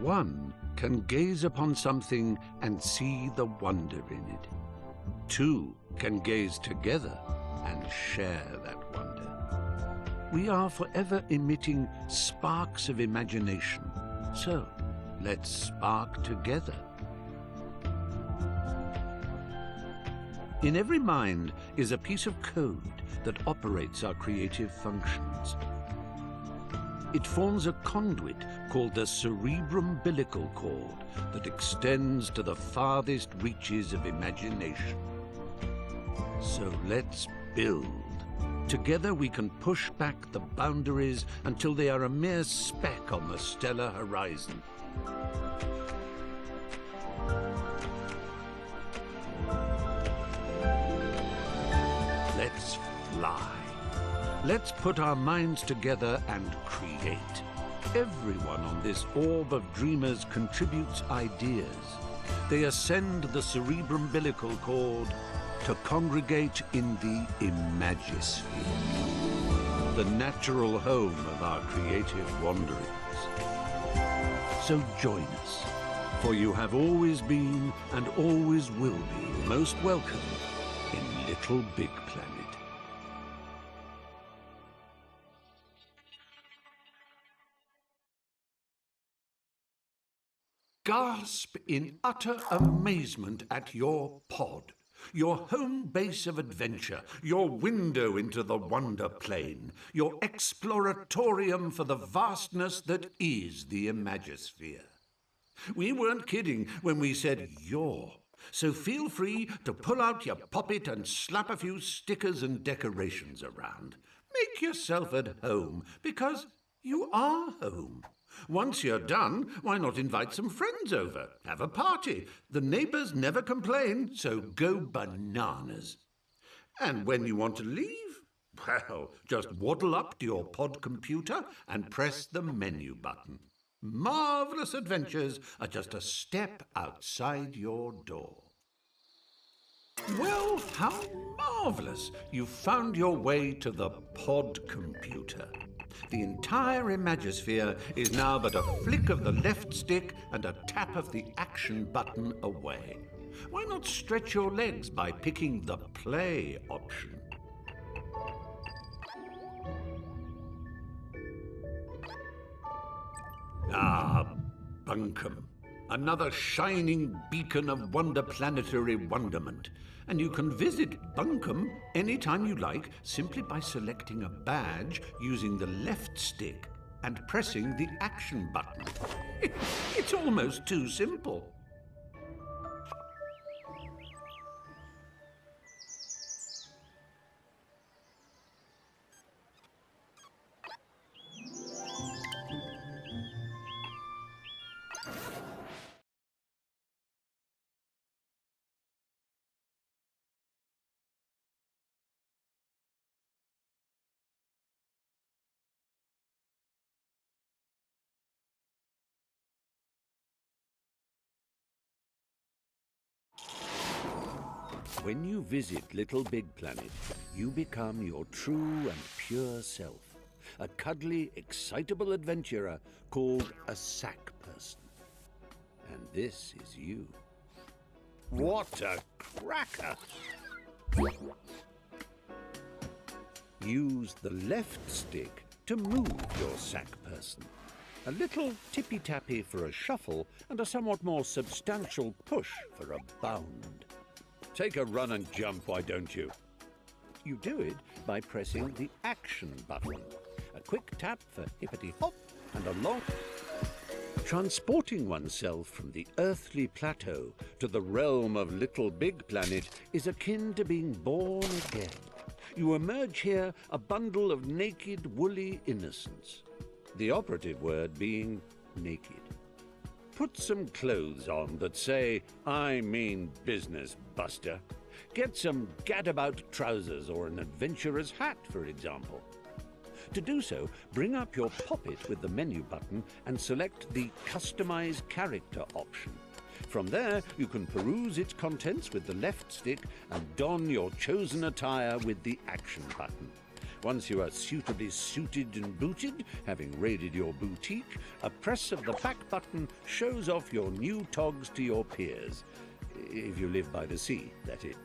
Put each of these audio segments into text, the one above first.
One can gaze upon something and see the wonder in it. Two can gaze together and share that wonder. We are forever emitting sparks of imagination, so let's spark together. In every mind is a piece of code that operates our creative functions. It forms a conduit called the cerebrum-umbilical cord that extends to the farthest reaches of imagination. So let's build. Together we can push back the boundaries until they are a mere speck on the stellar horizon. Let's fly. Let's put our minds together and create. Everyone on this orb of dreamers contributes ideas. They ascend the cerebrum-umbilical cord to congregate in the Imagisphere, the natural home of our creative wanderings. So join us, for you have always been and always will be most welcome in Little Big Planet. Gasp in utter amazement at your pod, your home base of adventure, your window into the wonder plane, your exploratorium for the vastness that is the Imagisphere. We weren't kidding when we said your, so feel free to pull out your poppet and slap a few stickers and decorations around. Make yourself at home, because you are home. Once you're done, why not invite some friends over? Have a party. The neighbors never complain, so go bananas. And when you want to leave, well, just waddle up to your pod computer and press the menu button. Marvelous adventures are just a step outside your door. Well, how marvelous! You've found your way to the pod computer. The entire Imagisphere is now but a flick of the left stick and a tap of the action button away. Why not stretch your legs by picking the play option? Ah, Bunkum. Another shining beacon of wonder-planetary wonderment. And you can visit Bunkum anytime you like simply by selecting a badge using the left stick and pressing the action button. It's almost too simple. When you visit Little Big Planet, you become your true and pure self, a cuddly, excitable adventurer called a sack person. And this is you. What a cracker! Use the left stick to move your sack person. A little tippy-tappy for a shuffle and a somewhat more substantial push for a bound. Take a run and jump, why don't you? You do it by pressing the action button. A quick tap for hippity-hop and a long... Transporting oneself from the earthly plateau to the realm of Little Big Planet is akin to being born again. You emerge here a bundle of naked, woolly innocence. The operative word being naked. Put some clothes on that say, "I mean business, Buster." Get some gadabout trousers or an adventurer's hat, for example. To do so, bring up your poppet with the menu button and select the Customize Character option. From there, you can peruse its contents with the left stick and don your chosen attire with the action button. Once you are suitably suited and booted, having raided your boutique, a press of the back button shows off your new togs to your peers. If you live by the sea, that is.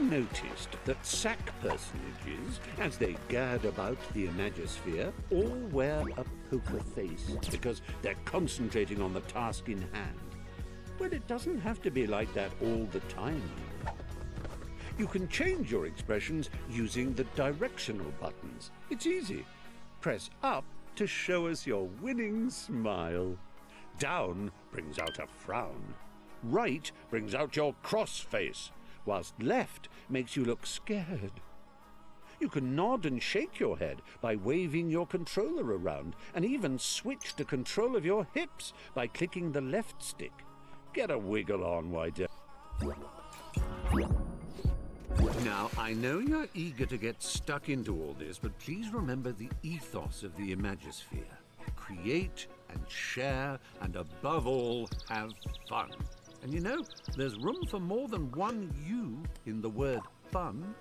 Noticed that sack personages, as they gad about the Imagisphere, all wear a poker face because they're concentrating on the task in hand. Well, it doesn't have to be like that all the time. You can change your expressions using the directional buttons. It's easy. Press up to show us your winning smile. Down brings out a frown. Right brings out your cross face, whilst left makes you look scared. You can nod and shake your head by waving your controller around, and even switch to control of your hips by clicking the left stick. Get a wiggle on, why don't you? Now, I know you're eager to get stuck into all this, but please remember the ethos of the Imagisphere. Create and share, and above all, have fun. And you know, there's room for more than one you in the word fun.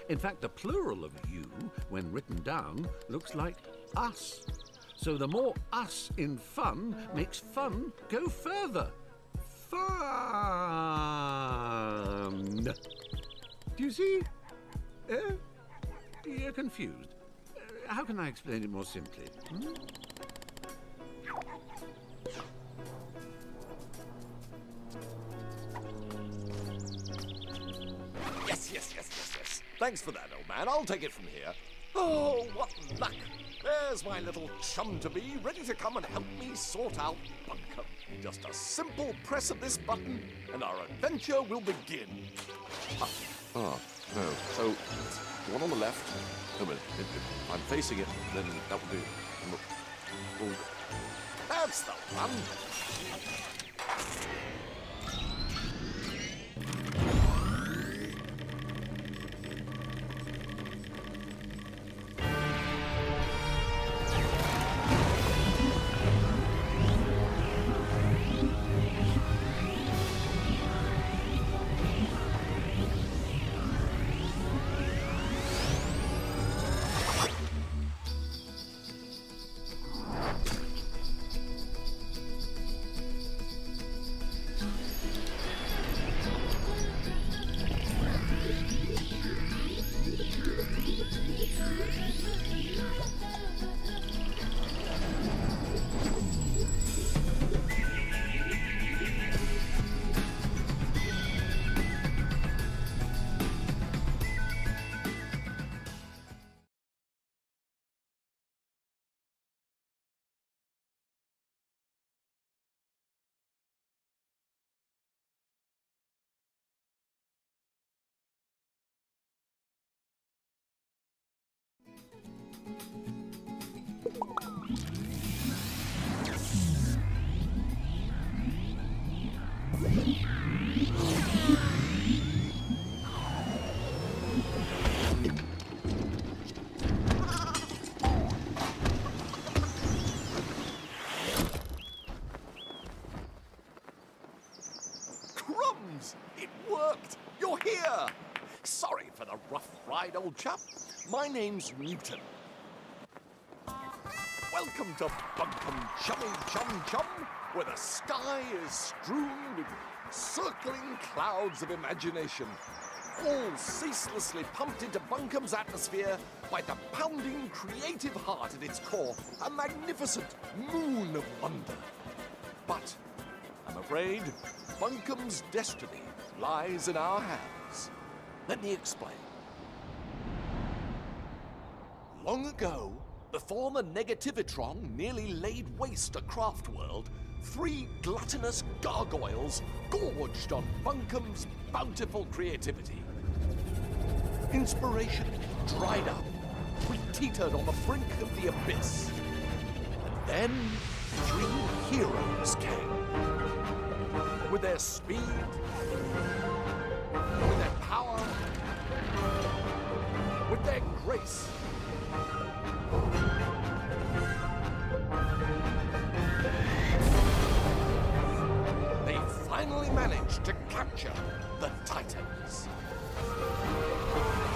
In fact, the plural of you, when written down, looks like us. So the more us in fun makes fun go further. Fun! Do you see? You're confused. How can I explain it more simply? Yes. Thanks for that, old man. I'll take it from here. Oh, what luck! There's my little chum-to-be, ready to come and help me sort out Bunkum. Just a simple press of this button, and our adventure will begin. No. So, the one on the left... No, but if I'm facing it, then that would be... Oh, that's the one! Crumbs! It worked! You're here! Sorry for the rough ride, old chap. My name's Newton. Welcome to Bunkum Chummy Chum Chum, where the sky is strewn with circling clouds of imagination, all ceaselessly pumped into Bunkum's atmosphere by the pounding creative heart at its core, a magnificent moon of wonder. But I'm afraid Bunkum's destiny lies in our hands. Let me explain. Long ago, before the Negativitron nearly laid waste a craft world, 3 gluttonous gargoyles gorged on Bunkum's bountiful creativity. Inspiration dried up. We teetered on the brink of the abyss. And then 3 heroes came. With their speed, with their power, with their grace. They finally managed to capture the Titans.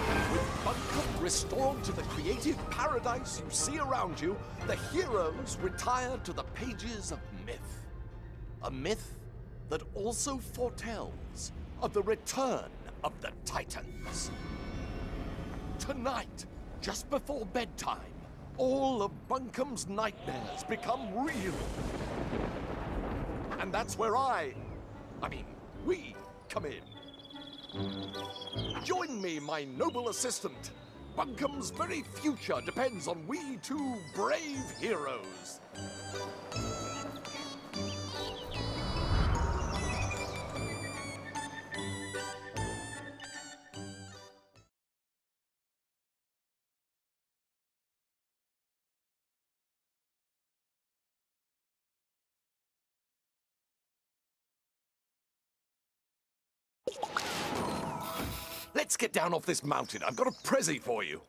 And with Bunkum restored to the creative paradise you see around you, the heroes retired to the pages of myth. A myth that also foretells of the return of the Titans. Tonight, just before bedtime, all of Bunkum's nightmares become real. And that's where we come in. Join me, my noble assistant. Bunkum's very future depends on we 2 brave heroes. Let's get down off this mountain. I've got a prezi for you.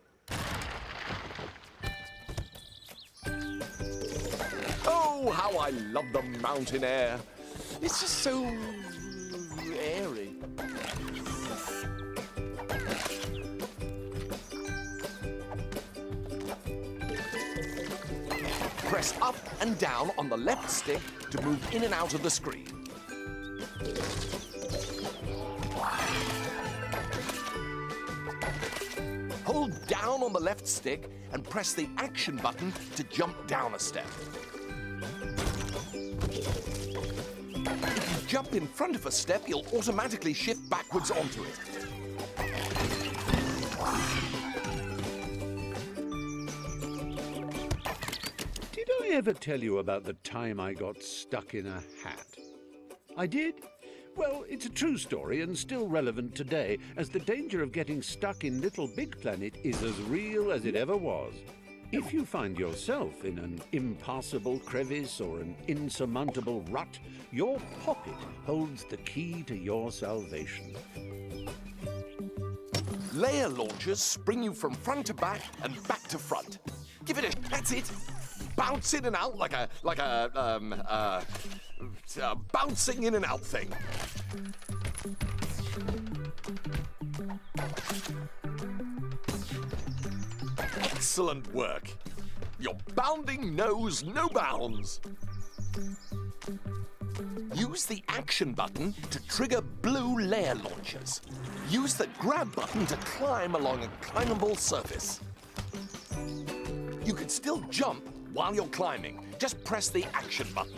Oh, how I love the mountain air. It's just so airy. Press up and down on the left stick to move in and out of the screen. Hold down on the left stick and press the action button to jump down a step. If you jump in front of a step, you'll automatically shift backwards onto it. Did I ever tell you about the time I got stuck in a hat? I did? Well, it's a true story and still relevant today, as the danger of getting stuck in Little Big Planet is as real as it ever was. If you find yourself in an impassable crevice or an insurmountable rut, your pocket holds the key to your salvation. Layer launchers spring you from front to back and back to front. Give it a... That's it. Bounce in and out like a bouncing in and out thing. Excellent work. Your bounding knows no bounds. Use the action button to trigger blue layer launchers. Use the grab button to climb along a climbable surface. You can still jump while you're climbing. Just press the action button.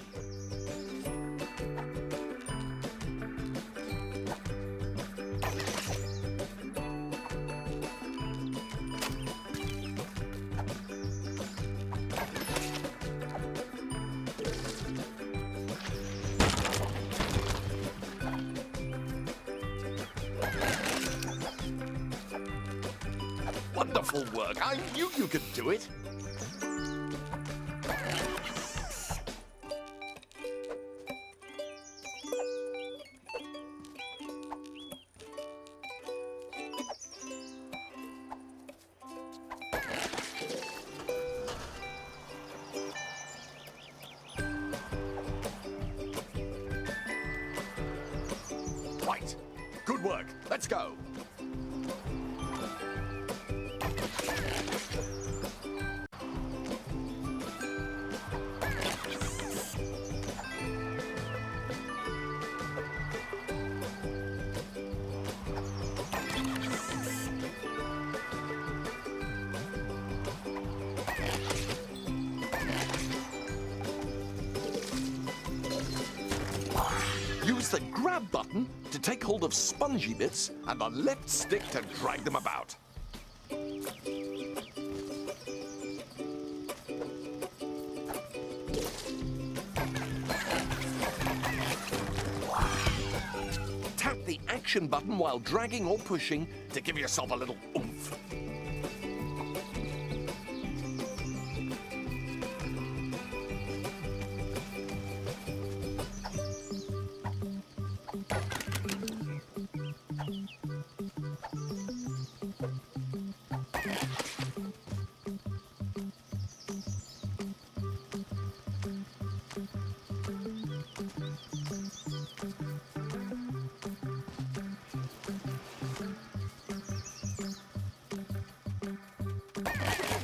Wonderful work. I knew you could do it. Right. Good work. Let's go. Use use the grab button to take hold of spongy bits and the left stick to drag them about. Tap the action button while dragging or pushing to give yourself a little oomph.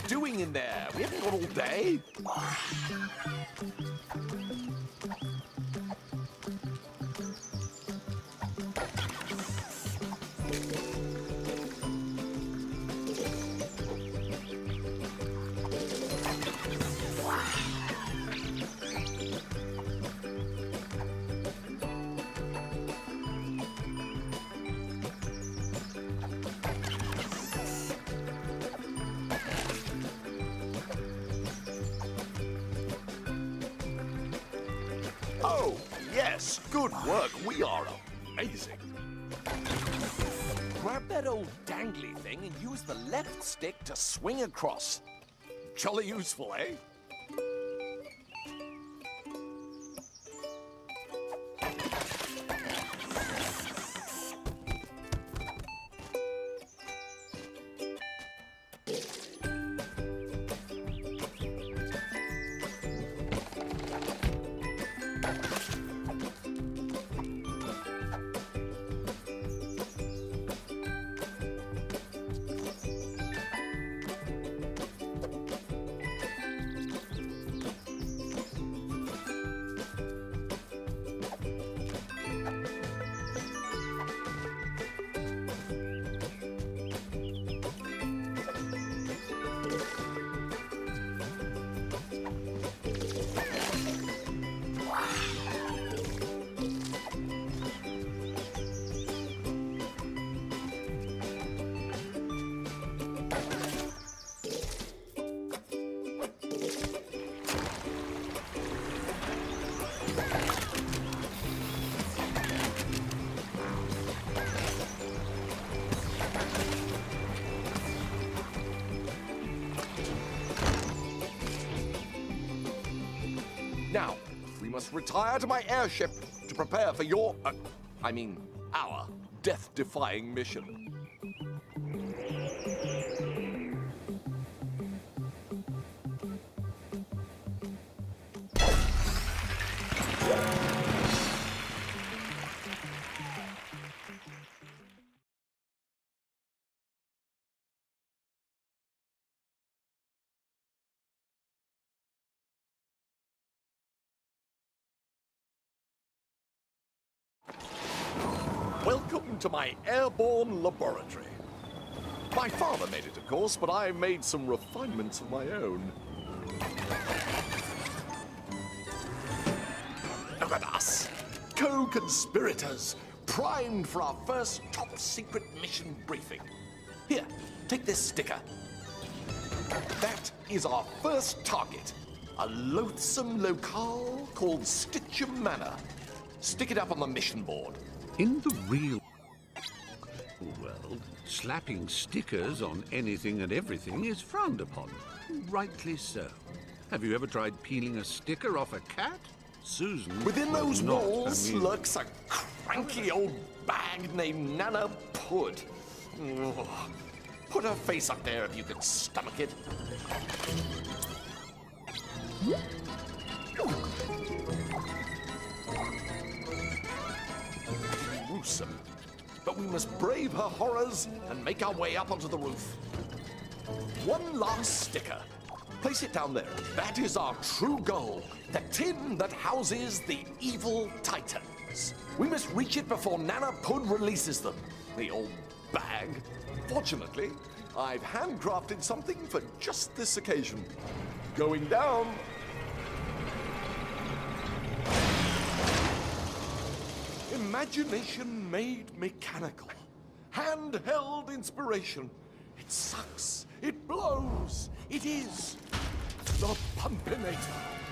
Doing in there? We haven't got all day. Oh, yes, good work. We are amazing. Grab that old dangly thing and use the left stick to swing across. Jolly useful, eh? Now, we must retire to my airship to prepare for your, our death-defying mission. Welcome to my airborne laboratory. My father made it, of course, but I made some refinements of my own. Look at us, co-conspirators, primed for our first top-secret mission briefing. Here, take this sticker. That is our first target, a loathsome locale called Stitchum Manor. Stick it up on the mission board. In the real world, slapping stickers on anything and everything is frowned upon. Rightly so. Have you ever tried peeling a sticker off a cat? Susan Within was those not walls amused. lurks a cranky old bag named Nana Pud. Ugh. Put her face up there if you can stomach it. Gruesome. But we must brave her horrors and make our way up onto the roof. One last sticker. Place it down there. That is our true goal. The tin that houses the evil titans. We must reach it before Nana Pud releases them. The old bag. Fortunately, I've handcrafted something for just this occasion. Going down. Imagination made mechanical. Handheld inspiration. It sucks. It blows. It is the Pumpinator.